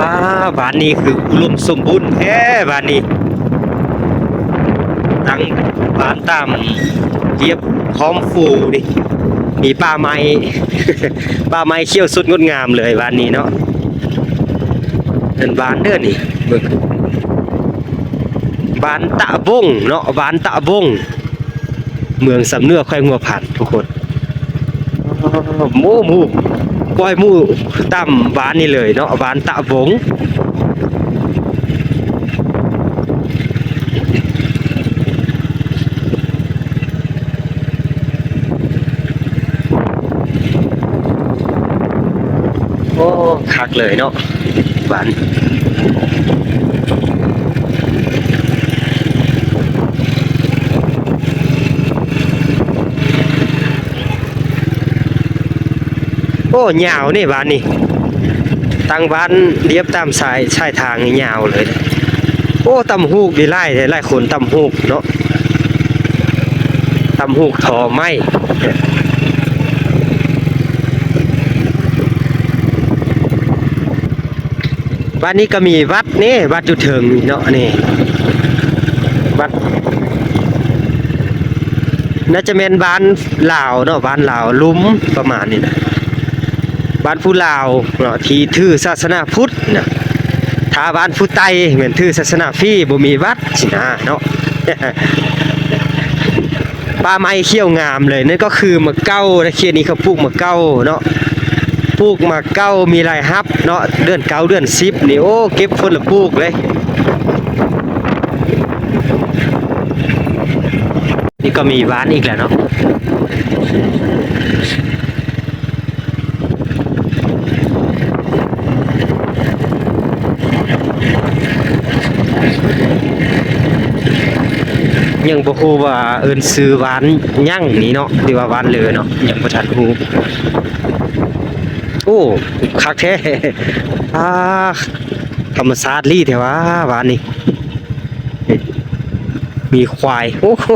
ว้าบ้านนี้คืออุดมสมบูรณ์แท้บ้านนี้ตั้งบ้านตามเรียบพร้อมฟูดิมีป่าไม้ ป่าไม้เขียวสุดงดงามเลยบ้านนี้เนาะเป็นบ้านเด้อนี่เบิ่งบ้านตะบงเนาะบ้านตะบงเมืองสำเนือแขวงหัวผันทุกคนหมู่ปล่อยหมู่ตามบ้านนี้เลยเนาะบ้านตะบง โอ้คักเลยเนาะหวานโอ้ยาวนี่บ้านนี่ตั้งบ้านเรียบตามสายชายทางนี่ยาวเลยโอ้ตำฮูกดีไล่ไล่คนตำฮูกเนาะตำฮูกทอไม้บ้านนี้ก็มีวัดนี่วัดอยู่เถิงเนาะนี่วัดน่าจะเป็นบ้านลาวเนาะบ้านลาวลุ้มประมาณนี้นะบ้านผู้ลาวเนาะที่ถือศาสนาพุทธนะถ้าบ้านผู้ไตเหมือนถือศาสนาฟรีบ่มีวัดสินะเนาะ ป่าไม้เขียวงามเลยนั่นก็คือมะเก้าในเขตนี้เขาปลูกมะเก้าเนาะปลูกมะเก้ามีรายรับเนาะเดือนเก้าเดือนสิบนี่โอ้เก็บคนละปลูกเลยนี่ก็มีบ้านอีกแล้วเนาะยังบ่ฮู้ว่าเอิ้นชื่อบ้านหยังนี่เนาะหรือว่าบ้านเลอเนาะยังบ่ทันฮู้โอ้คักแท้ อ่าธรรมชาติลี่แท้ว่าบ้านนี้มีควายโอ้โห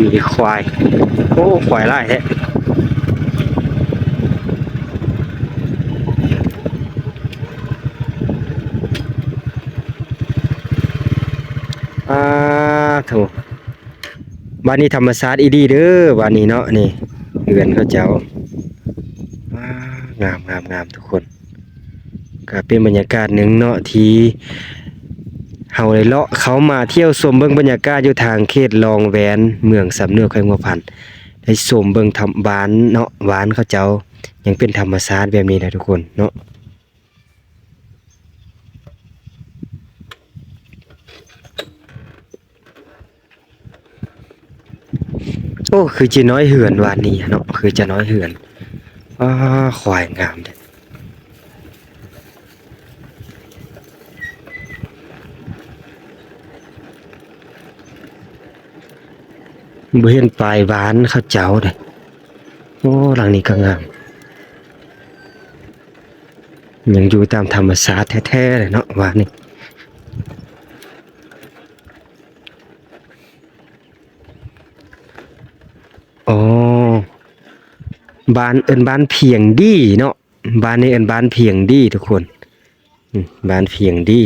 มีควายโอ้ควายหลายแท้อ่าโถบ้านนี้ธรรมชาติอีดีเด้อบ้านนี้เนาะนี่เรือนเขาเจ้า งามทุกคนก็เป็นบรรยากาศหนึ่งเนาะที่เฮาได้เลาะเขามาเที่ยวชมเบิ่งบรรยากาศอยู่ทางเขตลองแหวนเมืองสำเนือแขวงหัวพันได้ชมเบิ่งทำบ้านเนาะบ้านเขาเจ้ายังเป็นธรรมชาติแบบนี้นะทุกคนเนาะโอ้คือจีน้อยเหือนวานนี้เนาะคือจะน้อยเหือนควายงามเด้บ่เห็นปลายบ้านเขาเจ้าเด้โอ้หลังนี้ก็งามยังอยู่ตามธรรมชาติแท้ๆเลยเนาะบ้านนี้อ๋อบ้านเอิ้นบ้านเพียงดีเนาะบ้านนี้เอิ้นบ้านเพียงดีทุกคนบ้านเพียงดี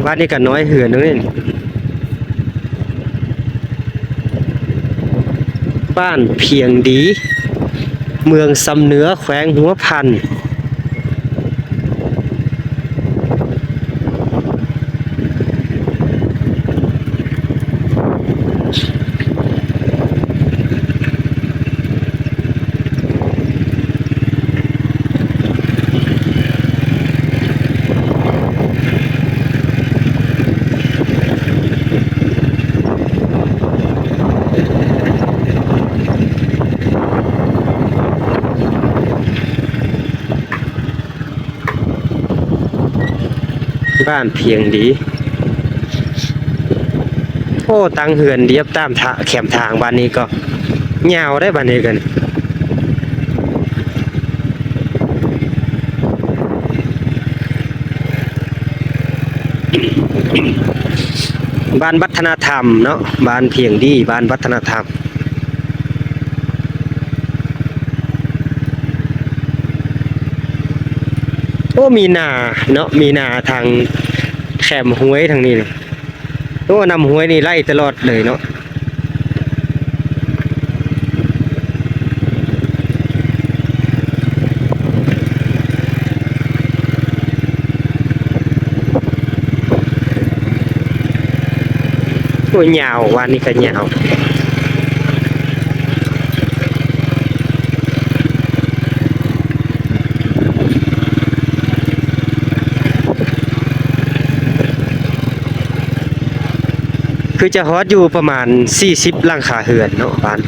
บ้านนี้ก็น้อยเหือนนึงนี่บ้านเพียงดีเมืองสำเนือแขวงหัวพันบ้านเพียงดี โอ้ตั้งเหือนเดียบตามทางแคมทางบ้านนี้ก็ยาวได้บ้านนี้กันบ้านวัฒนธรรมเนาะบ้านเพียงดีบ้านวัฒนธรรมโอ้มีนาเนาะมีนาทางแคมห้วยทางนี้เลยโอ้นำห้วยนี่ไล่ตลอดเลยเนาะโอ้ยาววันนี้ก็ยาวคือจะฮอดอยู่ประมาณ40หลังคาเรือนเนาะบ้าน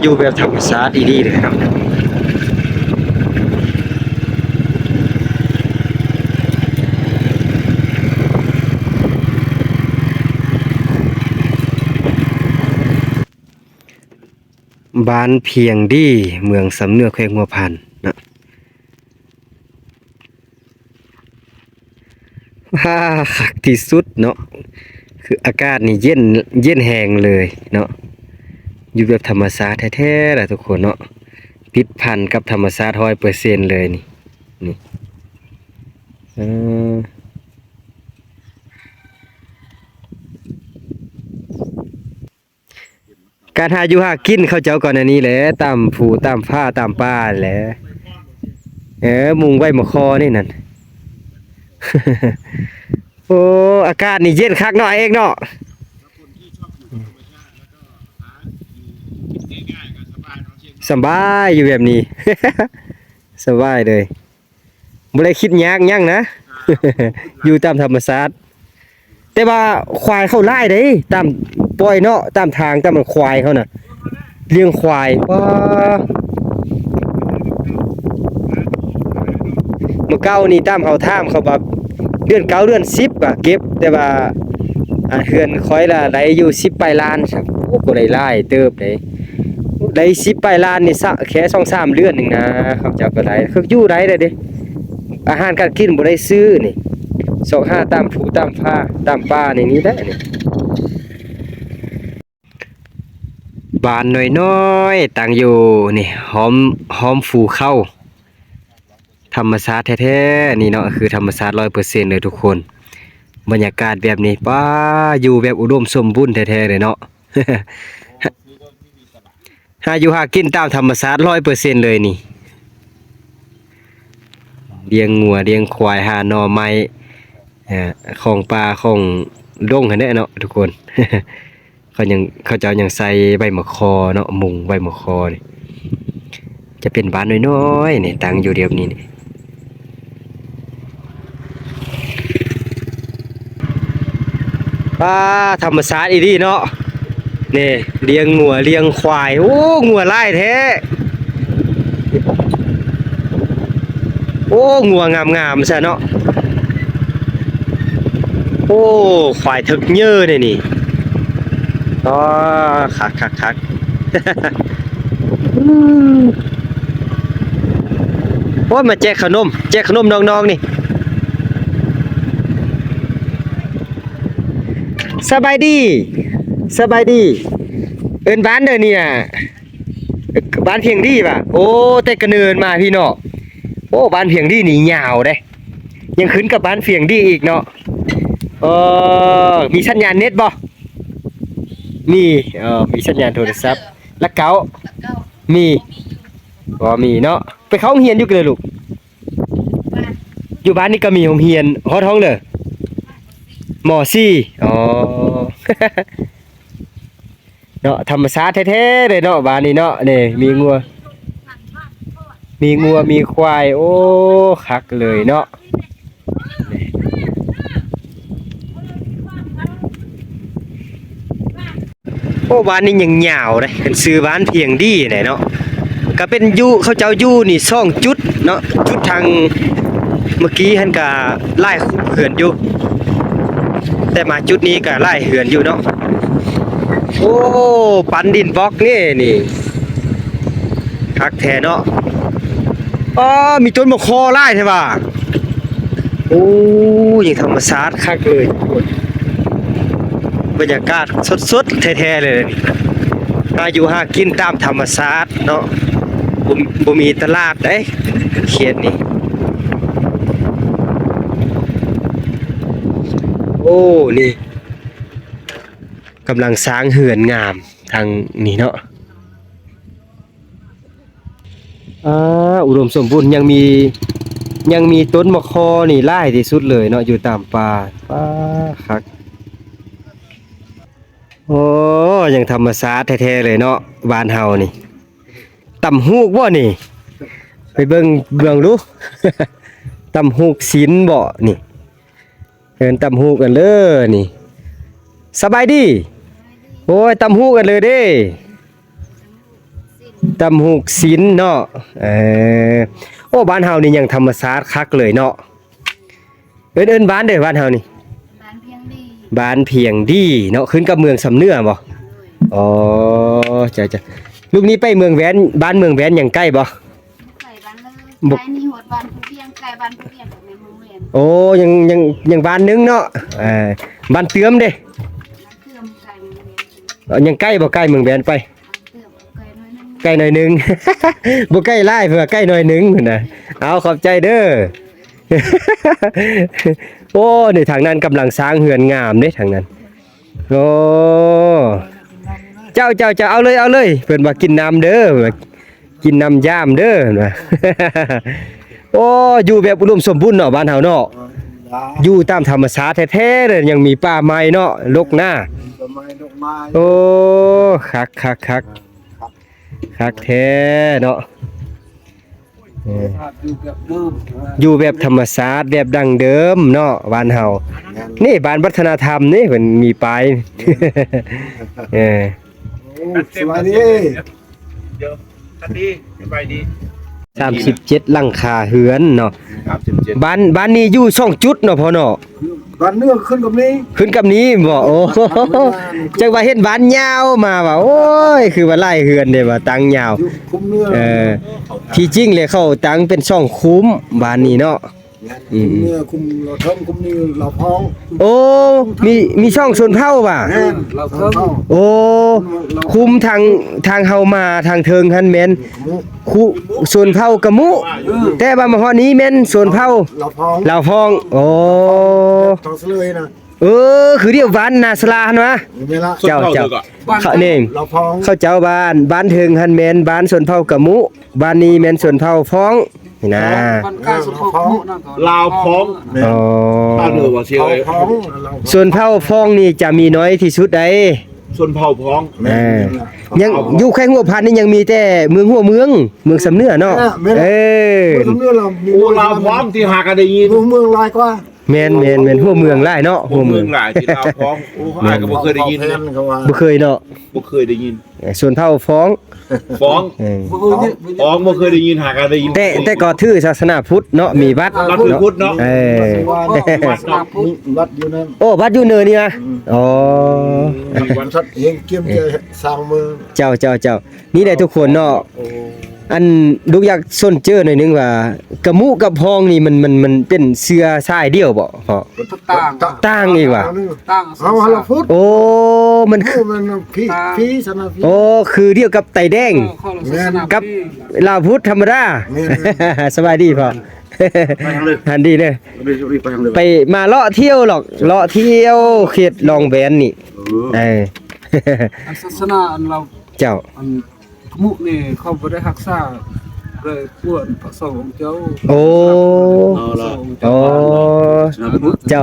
อยู่แบบธรรมชาติดีๆเลยครับบ้านเพียงดีเมืองสำเนือแขวงหัวพันนะว้าคักที่สุดเนาะคืออากาศนี่เย็นเย็นแหงเลยเนาะอยู่แบบธรรมชาติแท้ๆแหละทุกคนเนาะผิดพันกับธรรมชาติ100%เลยนี่เออการหาอยู่หากินเขาเจ้าก่อนอันนี้แหละตามภูตามผ้าตามป่าแหละมุงไว้หมอคอนี่นั่น โอ้อากาศนี่เย็นคักเนาะเองเนาะสบายอยู่แบบนี้ สบายเลยบ่ได้คิดยากหยังนะ อยู่ตามธรรมชาติแต่ว่าควายเข้าไล่เด้ตามปล่อยเนาะตามทางตามควายเขาน่ะเลี้ยงควายป้าเมื่อเก้านี่ตามเขาท่ามเขาแบบเดือน9เดือน10ก็เก็บแต่ว่าเฮือนคอยละได้อยู่10ปลายล้านครับโอ้บ่ได้หลายเติบเลยได้10ปลายล้านนี่แค่2-3เดือนนึงนะเขาเจ้าก็ได้คืออยู่ได้เด้อาหารการกินบ่ได้ซื้อนี่25ตามภูตามผ้าตามป่านี่ได้นี่บ้านน้อยๆตั้งอยู่นี่หอมฟูเข้าธรรมชาติแท้ๆนี่เนาะคือธรรมชาติ100%เลยทุกคนบรรยากาศแบบนี้ป้าอยู่แบบอุดมสมบูรณ์แท้ๆเลยเนาะ หาอยู่หากินตามธรรมชาติ100%เลยนี่เลี้ยงงัวเลี้ยงควายหาหน่อไม้ของปลาของดงหั่นแหละเนาะทุกคน เขาเจ้ายังใส่ใบมะคอเนาะมุงใบมะคอนี่จะเป็นบ้านน้อยๆนี่ตั้งอยู่เดียวนี้นี่ป้าธรรมชาติอีดีเนาะนี่เลี้ยงงัวเลี้ยงควายโอ้งัวหลายแท้โอ้งัวงามๆซะเนาะโอ้ควายถึกเยอะเลยนี่อ๋อคักโอ้ยมาแจกขนมน้องๆนี่สบายดีเอิ้นบ้านเด้อเนี่ยบ้านเพียงดีป่ะโอ้แต่กระเนินมาพี่เนาะโอ้บ้านเพียงดีนี่ยาวเด้ยังขึ้นกับบ้านเพียงดีอีกเนาะมีสัญญาณเน็ตบ่มีมีสัญญาณโทรศัพท์แล้วเก๋ามีมีเนาะไปเข้าโรงเรียนอยู่กันเลยลูกอยู่บ้านนี่ก็มีโรงเรียนฮอดห้องเลยม.4 อ๋อ เนาะธรรมชาติแท้ๆเลยเนาะบ้านนี้เนาะนี่มีงัวมีควายโอ้คักเลยเนาะ โอ้บ้านนี้ยังยาวเด้เป็นชื่อบ้านเพียงดีไหนเนาะก็เป็นอยู่เขาเจ้าอยู่นี่2จุดเนาะจุดทางเมื่อกี้หั่นก็ไล่เหือนอยู่แต่มาจุดนี้ก็ไล่เหือนอยู่เนาะโอ้ปันดินบล็อกนี่คักแท้เนาะอ๋อมีต้นมะคอไล่ใช่ป่ะโอ้ยังธรรมชาติคักเลยบรรยากาศสดๆแท้ๆเลยหาอยู่หากินตามธรรมชาติเนาะบ่มีตลาดเด้เขตนี้โอ้นี่กำลังสร้างเหือนงามทางนี้เนาะอุดมสมบูรณ์ยังมีต้นมะคอนี่หลายที่สุดเลยเนาะอยู่ตามป่าคักโอ้ยังธรรมชาติแท้ๆเลยเนาะบ้านเฮานี่ตำฮูกบ่นี่ ไปเบิ่งดู ตำฮูกศีลบ่นี่เอิ้นตำฮูกกันเด้อนี่สบายดีโอ้ยตำฮูกกันเลยเด้ตำฮูกศีลเนาะโอ้บ้านเฮานี่ยังธรรมชาติคักเลยเนาะเอิ้นบ้านเด้อบ้านเฮานี่บ้านเพียงดีเนาะขึ้นกับเมืองสำเนื้อบ่อ๋อจ้ะลูกนี้ไปเมืองแหวนบ้านเมืองแหวนยังใกล้บ่ไก่บ้านเลยไก่นี่หดบ้านผู้เพียงไก่บ้านผู้เพียงกับแม่เมืองแหวน โอ้ยังบ้านนึงเนาะบ้านเตื้อมเด้ เติมไก่เมืองแหวน ยังใกล้บ่ใกล้เมืองแหวนไปเติมไก่น้อยนึง ใกล้หน่อยนึง บ่ใกล้หลายเพื่อใกล้หน่อยนึงพุ่นน่ะเอาขอบใจเด้อ โอ้นี่ทางนั้นกำลังสร้างเฮือนงามเด้ทางนั้นโอ้เจ้าเอาเลยเพิ่นว่ากินน้ำเด้อกินน้ำยามเด้อนะ โอ้อยู่แบบอุดมสมบูรณ์เนาะบ้านเฮาเนาะอยู่ตามธรรมชาติแท้ๆเลยยังมีป่าไม้เนาะรกหน้าโอ้คักแท้เนาะอยู่แบบธรรมชาติแบบดั้งเดิมเนาะบ้านเฮานี่บ้านวัฒนธรรมนี่เพิ่นมีปลาย สวัสดีเดี๋ยวทันดีสบายดี37หลังคาเฮือนเนาะ37บ้านนี้อยู่2จุดเนาะพ่อเนาะบ้านเนื้อขึ้นกับนี้บ่โอ้จังว่าเห็นบ้านยาวมาว่าโอ้ยคือว่าไล่เฮือนเด้ว่าตังยาวคุ้มเนื้อที่จริงเลยเขาตังเป็น2คุ้มบ้านนี้เนาะเนื้อคุ้มเราเทิงคุ้มนี่เราพ้องโอ้มีช่องชนเผ่าป่ะเราเทิงโอ้คุ้มทางเฮามาทางเทิงหั่นแม่นคุชนเผ่ากะมุแต่ว่ามาฮอดนี้แม่นชนเผ่าเราพ้องโอ้ต้องเลยนะคือเดียวบ้านนาสลาหั่นวะเจ้าเขานี่เขาเจ้าบ้านเทิงหั่นแม่นบ้านชนเผ่ากะมุบ้านนี้แม่นชนเผ่าพ้องนี่นะลาวพ้องอ๋อเหนือว่าเชียร์ส่วนเผ่าพ้องนี่จะมีน้อยที่สุดใดส่วนเผ่าพ้องยังอยู่แค่หัวพันนี่ยังมีแต่เมืองสำเนื้อเนาะสำเนื้อเราลาวพ้องที่หากันได้ยินเมืองลายกว่าแม่นหัวเมืองหลายเนาะหัวเมืองหลายที่ลาวพ้องอ้ายก็บ่เคยได้ยินบ่เคยเนาะบ่เคยได้ยินส่วนเผ่าฟ้องบ่เคยได้ยินหากันได้ยินแต่ก็ถือศาสนาพุทธเนาะมีวัดพุทธเนาะวัดอยู่นั่นโอ้วัดอยู่เนินนี่นะอ๋อวันสัตว์เองเกี่ยมจะสร้างเมืองเจ้านี่ได้ทุกคนเนาะอันลูกอยากสนเจอหน่อยนึงว่ากะมุกับพองนี่มันเป็นเสื้อชายเดียวบ่พ่อต่างอีกว่ะเอาละพุทธโอ้มันคือพี่สนาโอ้คือเดียวกับไตแดงกับลาวพุทธธรรมดาสบายดีพ่อหันดีเด้อไปมาเลาะเที่ยวหรอกเลาะเที่ยวเขตลองแบนนี่ศาสนาเราเจ้ามุกนี่เขาบ่ได้รักษาเลยปวดพระสงฆ์เจ้าโอ้เจ้า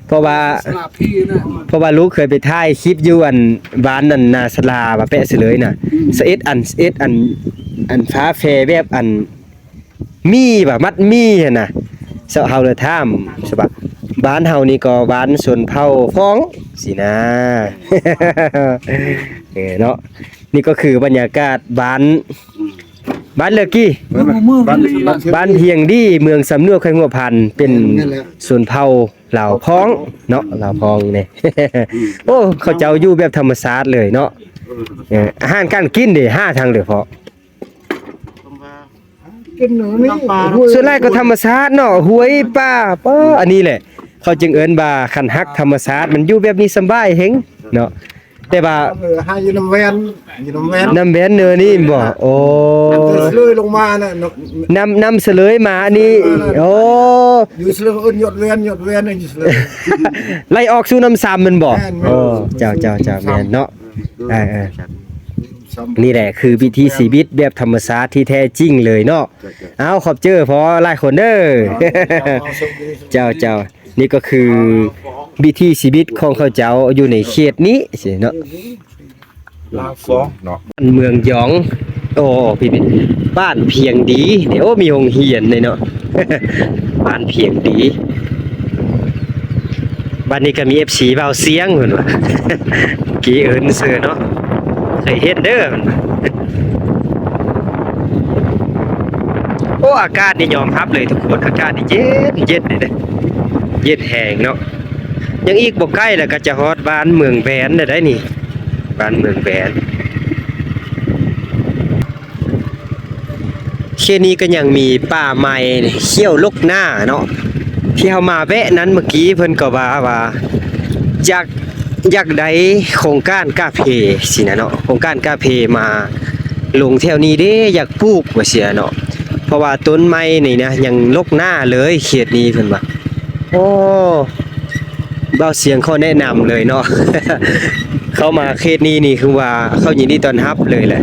เพราะว่าลูกเคยไปถ่ายคลิปอยู่อันบ้านนั่นนาสลาบ่าแปะเสลยน่ะสเอ็ดอันฟ้าแฟแบบอันมีบ่มัดมีหั่นน่ะเฮาเลยถามใช่ป่ะ บ้านเฮานี่ก็บ้านชนเผ่าพ้องสินะ เนาะนี่ก็คือบรรยากาศบ้านเลอกี้ บ้านเพียงดีเมืองสำนวนไข่งัวพันธุ์เป็นส่วนเผ่าเหล่าพ้องเนาะเหล่าพ้องนี่ โอ้เขาเจ้าอยู่แบบธรรมชาติเลยเนาะอาหารการกินเด้5ทางเด้อพอ กินหนูนี่ ส่วนแรกก็ธรรมชาติเนาะห้วยป่าป้ออันนี้แหละ เขาจึงเอิ้นว่าคันฮักธรรมชาติมันอยู่แบบนี้สำบายเฮงเนาะแต่ว่า ให้อยู่น้ำแวนอยู่น้ำแวน น้ำแว้นเนอนี่บ่โอ้ เลยลงมาน่ะ น้ำเสลยมาอันนี้โอ้ อยู่เสลยหยดเวียนอยู่เสลย ไล่ออกสู่น้ำซ้ำมันบ่ แม่น โอ้เจ้าแม่นเนาะนี่แหละคือวิถีชีวิตแบบธรรมชาติที่แท้จริงเลยเนาะเอาขอบเจอพอหลายคนเด้อ เจ้านี่ก็คือวิถีชีวิตของเขาเจ้าอยู่ในเขตนี้สิเนาะ ลาฟ้องเนาะ เมืองหยองโอ้พี่บ้านเพียงดีเดี๋ยวมีโรงเรียนเลยเนาะ บ้านเพียงดีบ้านนี้ก็มี FC เบาเสียงเหมือนว่า กี่เอิ้นเสือเนาะเคยเห็นเด้อโอ้อากาศนี่ยอมรับเลยทุกคนอากาศนี่เย็นเลยเด้อเย็นแห้งเนาะยังอีกบ่ใกล้แล้วก็จะฮอดบ้านเมืองแหวนได้นี่บ้านเมืองแหวนเขตนี้ก็ยังมีป่าไม้เขี้ยวลกหน้าเนาะที่เฮามาแวะนั้นเมื่อกี้เพิ่นก็ว่าอยากได้โครงการกาเฟสินะเนาะโครงการกาเฟมาลงแถวนี้เด้อยากปลูกว่าเสียเนาะเพราะว่าต้นไม้นี่นะยังลกหน้าเลยเขตนี้เพิ่นว่าโอ้เบาเสียงเขาแนะนำเลยเนาะ เข้ามาเขตนี้นี่คือว่าเขายินดีต้อนรับเลยแหละ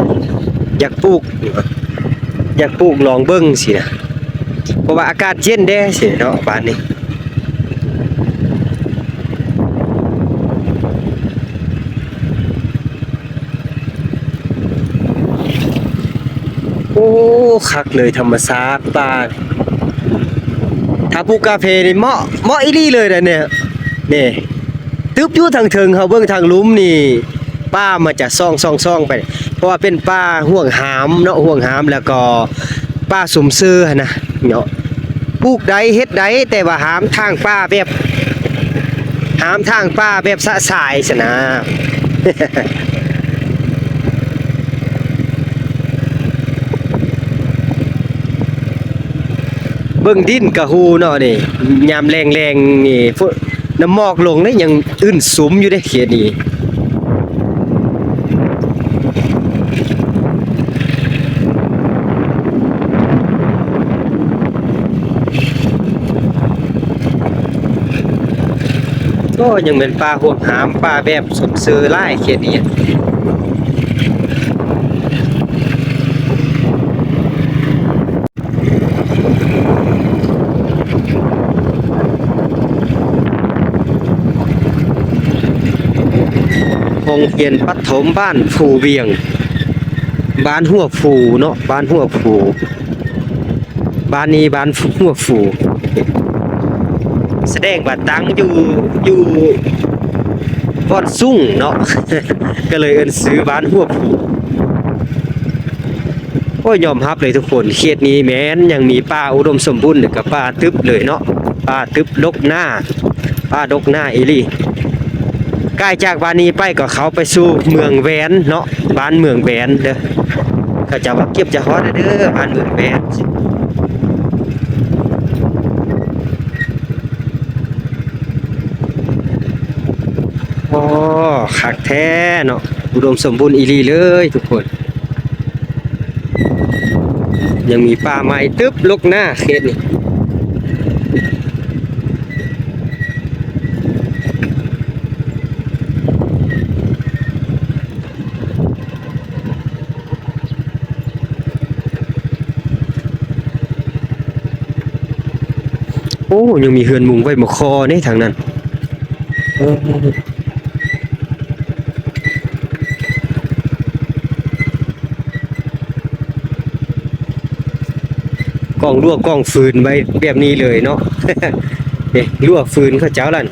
อยากปลูกลองเบิ่งสินะเพราะว่าอากาศเย็นเด้สิเนาะบ้านนี้โอ้คักเลยธรรมชาติป่าถ้าปลูกกาแฟนี่เหมาะอีหลีเลยนะเนี่ยนี่ตึบอยู่ทางเทิงเฮาเบิ่งทางหลุมนี่ป้ามาจะซ่องไปเพราะว่าเป็นป้าห่วงหามเนาะห่วงหามแล้วก็ป้าสมซื่อหั่นนะเนาะปลูกใดเฮ็ดใดแต่ว่าหามทางป้าแบบสะสายซะนะ เบิ่งดินกะฮูเนาะนี่ยามแรงๆนี่ฝนน้ำหมอกลงนี่ยังอึ้นสุมอยู่เด้เขตนี้ก็ยังเป็นป่าห่วงหามป่าแบบสมซื่อหลายเขตนี้โรงเรียนปฐมบ้านภูเวียงบ้านหัวฟูเนาะบ้านหัวฟูบ้านนี้บ้านหัวฟูแสดงว่าตั้งอยู่บ่อนสุ่งเนาะ ก็เลยเอิ้นซื้อบ้านหัวฟูโอ้ยยอมรับเลยทุกคนเขตนี้แม้นยังมีป่าอุดมสมบูรณ์กับป่าทึบเลยเนาะป่าทึบลกหน้าอีหลีใกล้จากบ้านนี้ไปก็เขาไปสู่เมืองแหวนเนาะบ้านเมืองแหวนเด้อเขาจะว่าเก็บจะฮอดเด้อบ้านเมืองแหวนโอ้คักแท้เนาะอุดมสมบูรณ์อีหลีเลยทุกคนยังมีป่าไม้ตึบลกหน้าเขตนี่โอ้ยังมีเฮือนมุงไว้หมกคอนี่ทางนั้นกองรั่วกองฟืนไว้แบบนี้เลยเนาะ ลวกฟืนเขาเจ้าลั่น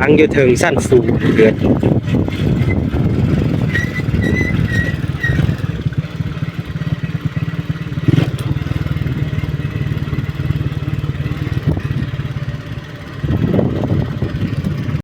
ตั้งอยู่เทิงสั้นสูงเดือด